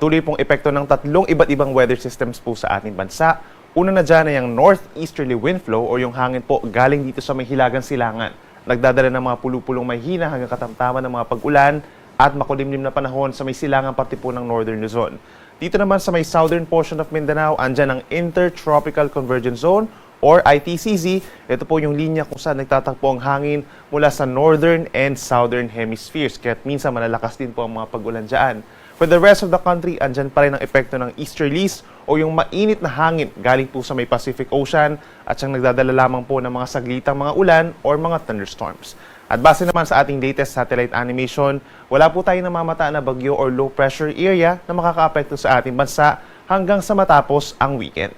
Patuloy pong epekto ng tatlong iba't ibang weather systems po sa ating bansa. Una na dyan ay ang northeasterly wind flow o yung hangin po galing dito sa may hilagang silangan. Nagdadala ng mga pulupulong mahina hanggang katamtaman ng mga pag-ulan at makulimlim na panahon sa may silangang parte po ng Northern Luzon. Dito naman sa may southern portion of Mindanao, andyan ang Intertropical Convergence Zone or ITCZ. Ito po yung linya kung saan nagtatakbo ang hangin mula sa northern and southern hemispheres. Kaya minsan malalakas din po ang mga pag-ulan dyan. For the rest of the country, andyan pa rin ang epekto ng easterlies o yung mainit na hangin galing po sa may Pacific Ocean at siyang nagdadala lamang po ng mga saglitang mga ulan or mga thunderstorms. At base naman sa ating latest satellite animation, wala po tayong namamata na bagyo or low pressure area na makakaapekto sa ating bansa hanggang sa matapos ang weekend.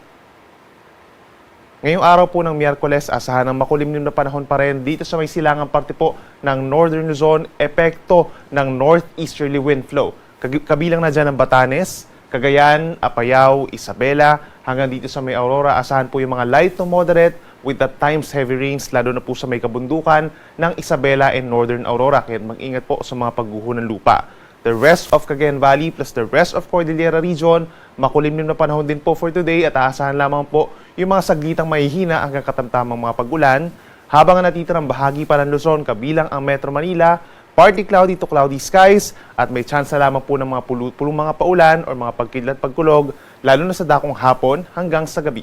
Ngayong araw po ng Miyerkules, asahan ng makulimlim na panahon pa rin dito sa may silangang parte po ng Northern Luzon, epekto ng northeasterly wind flow. Kabilang na dyan ang Batanes, Cagayan, Apayao, Isabela, hanggang dito sa may Aurora, asahan po yung mga light to moderate with at times heavy rains, lalo na po sa may kabundukan ng Isabela and Northern Aurora. Kaya mag-ingat po sa mga pagguho ng lupa. The rest of Cagayan Valley plus the rest of Cordillera Region, makulimlim na panahon din po for today at aasahan lamang po yung mga saglitang mahihina hanggang katamtamang mga pag-ulan. Habang natitirang bahagi pa ng Luzon, kabilang ang Metro Manila, partly cloudy to cloudy skies at may chance na lamang po ng mga pulong mga paulan or mga pagkidlat pagkulog, lalo na sa dakong hapon hanggang sa gabi.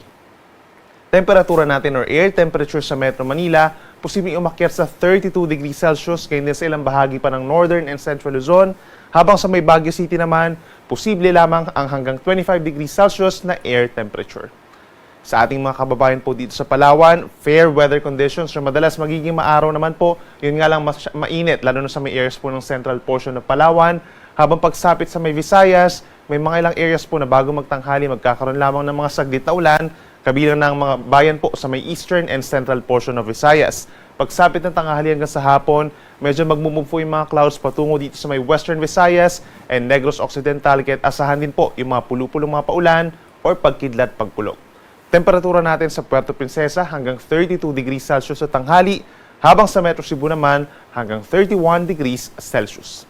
Temperatura natin or air temperature sa Metro Manila, posibleng umakyat sa 32 degrees Celsius, ngayon din sa ilang bahagi pa ng Northern and Central Luzon. Habang sa may Baguio City naman, posible lamang ang hanggang 25 degrees Celsius na air temperature. Sa ating mga kababayan po dito sa Palawan, fair weather conditions or madalas magiging maaraw naman po, yun nga lang mainit, lalo na sa may areas po ng central portion ng Palawan. Habang pagsapit sa may Visayas, may mga ilang areas po na bago magtanghali, magkakaroon lamang ng mga saglit na ulan, kabilang ng mga bayan po sa may eastern and central portion of Visayas. Pagsapit ng tanghali hanggang sa hapon, medyo magmumove po yung mga clouds patungo dito sa may western Visayas and Negros Occidental, kaya't asahan din po yung mga pulupulong mga paulan or pagkidlat pagkulog. Temperatura natin sa Puerto Princesa hanggang 32 degrees Celsius sa tanghali, habang sa Metro Cebu naman hanggang 31 degrees Celsius.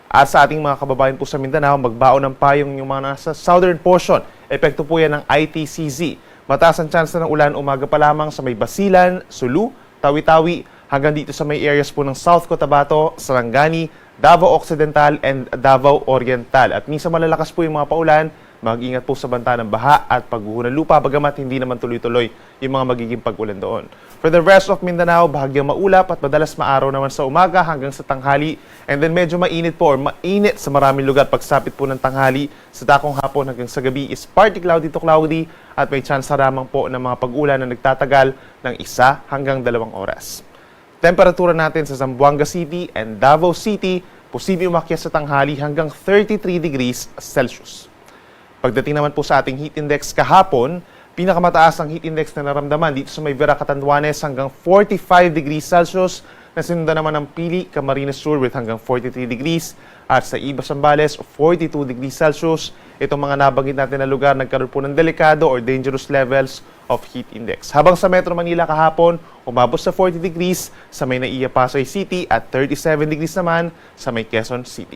At sa ating mga kababayan po sa Mindanao, magbaon ng payong yung mga nasa southern portion. Epekto po yan ng ITCZ. Mataas ang chance ng ulan umaga pa lamang sa may Basilan, Sulu, Tawi-Tawi, hanggang dito sa may areas po ng South Cotabato, Sarangani, Davao Occidental, and Davao Oriental. At minsan malalakas po yung mga paulan, mag-ingat po sa banta ng baha at pagguho ng lupa, bagamat hindi naman tuloy-tuloy yung mga magiging pag-ulan doon. For the rest of Mindanao, bahagyang maulap at madalas maaraw naman sa umaga hanggang sa tanghali. And then medyo mainit po or mainit sa maraming lugar pagsapit po ng tanghali. Sa dakong hapon hanggang sa gabi is partly cloudy to cloudy at may chance lamang po ng mga pag-ulan na nagtatagal ng 1 hanggang 2 oras. Temperatura natin sa Zamboanga City and Davao City, posibleng umakyat sa tanghali hanggang 33 degrees Celsius. Pagdating naman po sa ating heat index kahapon, pinakamataas ang heat index na naramdaman dito sa may Vera Catanduanes hanggang 45 degrees Celsius, na sinundan naman ng Pili, Camarines Sur with hanggang 43 degrees, at sa Iba, Zambales, 42 degrees Celsius. Itong mga nabanggit natin na lugar nagkaroon po ng delikado or dangerous levels of heat index. Habang sa Metro Manila kahapon, umabot sa 40 degrees sa may Naiya, Pasay City at 37 degrees naman sa may Quezon City.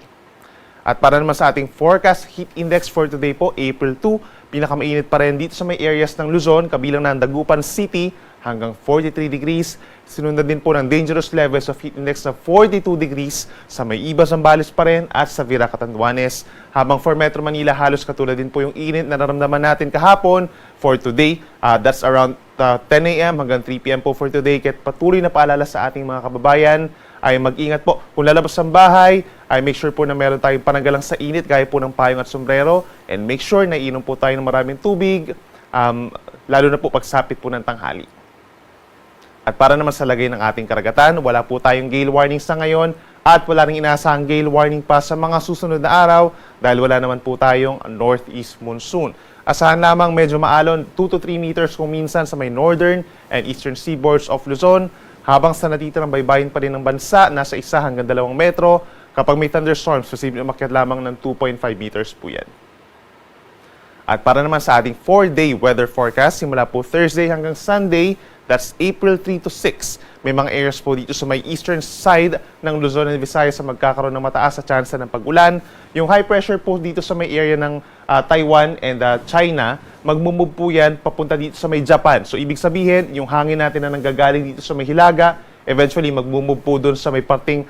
At para naman sa ating forecast heat index for today po, April 2, pinakamainit pa rin dito sa may areas ng Luzon, kabilang ng Dagupan City hanggang 43 degrees. Sinundan din po ng dangerous levels of heat index na 42 degrees sa may Iba, Zambales pa rin at sa Vera Catanduanes. Habang for Metro Manila, halos katulad din po yung init na naramdaman natin kahapon for today. That's around 10 a.m. hanggang 3 p.m. po for today. Kaya patuloy na paalala sa ating mga kababayan ay mag-ingat po. Kung lalabas ng bahay, ay make sure po na meron tayong pananggalang sa init gaya po ng payong at sombrero, and make sure na inom po tayo ng maraming tubig, lalo na po pagsapit po ng tanghali. At para naman sa lagay ng ating karagatan, wala po tayong gale warning sa ngayon at wala ring inaasahang gale warning pa sa mga susunod na araw dahil wala naman po tayong northeast monsoon. Asahan lamang medyo maalon 2 to 3 meters kung minsan sa may northern and eastern seaboards of Luzon, habang sa natitirang baybayin pa rin ng bansa, nasa 1 hanggang 2 metro. Kapag may thunderstorms, posibleng umakyat lamang ng 2.5 meters po yan. At para naman sa ating 4-day weather forecast, simula po Thursday hanggang Sunday, That's April 3 to 6. May mga areas po dito sa may eastern side ng Luzon and Visayas sa magkakaroon ng mataas sa tsansa ng pag-ulan. Yung high pressure po dito sa may area ng Taiwan and China, magmumove po yan papunta dito sa may Japan. So ibig sabihin, yung hangin natin na nanggagaling dito sa may Hilaga, eventually magmumove po doon sa may parting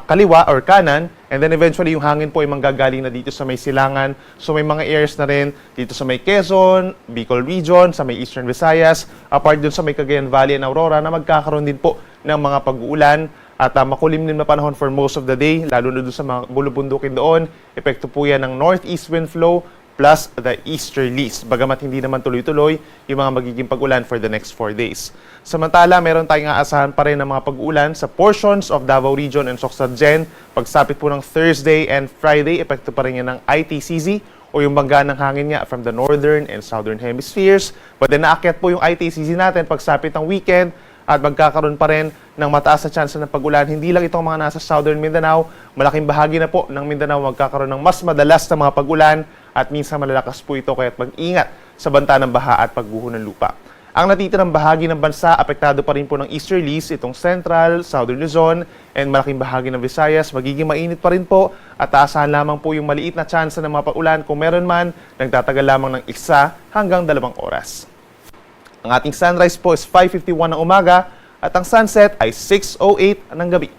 kaliwa or kanan, and then eventually yung hangin po ay manggagaling na dito sa may Silangan. So may mga areas na rin dito sa may Quezon, Bicol region, sa may Eastern Visayas, apart doon sa may Cagayan Valley and Aurora na magkakaroon din po ng mga pag-uulan at makulimlim na panahon for most of the day, lalo na doon sa mga bulubundukin doon. Epekto po yan ng northeast wind flow plus the easterlies. Bagamat hindi naman tuloy-tuloy yung mga magiging pag-ulan for the next 4 days. Samantala, meron tayong aasahan pa rin ng mga pag-ulan sa portions of Davao Region and Socsadgen. Pagsapit po ng Thursday and Friday, epekto pa rin yan ng ITCZ o yung bangga ng hangin niya from the northern and southern hemispheres. But then naakyat po yung ITCZ natin pagsapit ng weekend at magkakaroon pa rin ng mataas na tsansa ng pag-ulan. Hindi lang itong mga nasa southern Mindanao, malaking bahagi na po ng Mindanao magkakaroon ng mas madalas na mga pag-ulan at minsan malalakas po ito kaya't mag-ingat sa banta ng baha at pagguho ng lupa. Ang natitirang bahagi ng bansa, apektado pa rin po ng easterlies, itong central, southern Luzon, and malaking bahagi ng Visayas. Magiging mainit pa rin po at aasahan lamang po yung maliit na tsansa ng mga pag-ulan. Kung meron man, nagtatagal lamang ng 1 hanggang 2 oras. Ang ating sunrise po is 5:51 ng umaga at ang sunset ay 6:08 ng gabi.